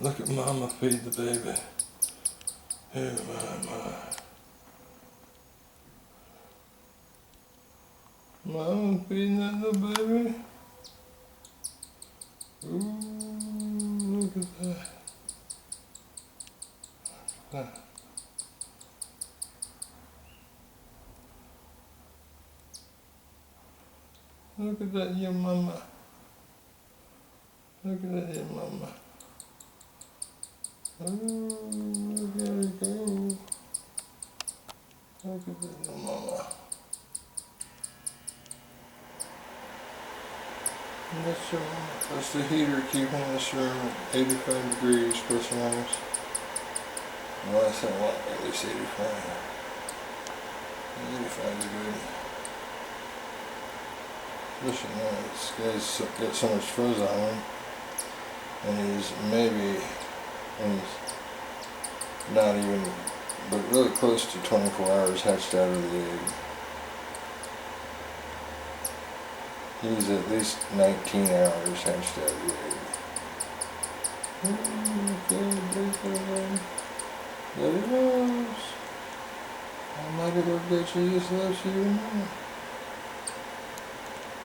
Look at Mama feed the baby. Oh my. Mama feeding that little baby. Ooh, look at that. Look at that, your mama. Look at that, your mama. Ooh, look at her go. Look at that, your mama. That's your mama. That's the heater keeping this room at 85 degrees plus or minus. Last I want at least 85. 85 is good. Especially now, this guy's got so much fuzz on him. And he's not even, but really close to 24 hours hatched out of the egg. He's at least 19 hours hatched out of the egg. There he goes. Almighty Lord God Jesus loves you.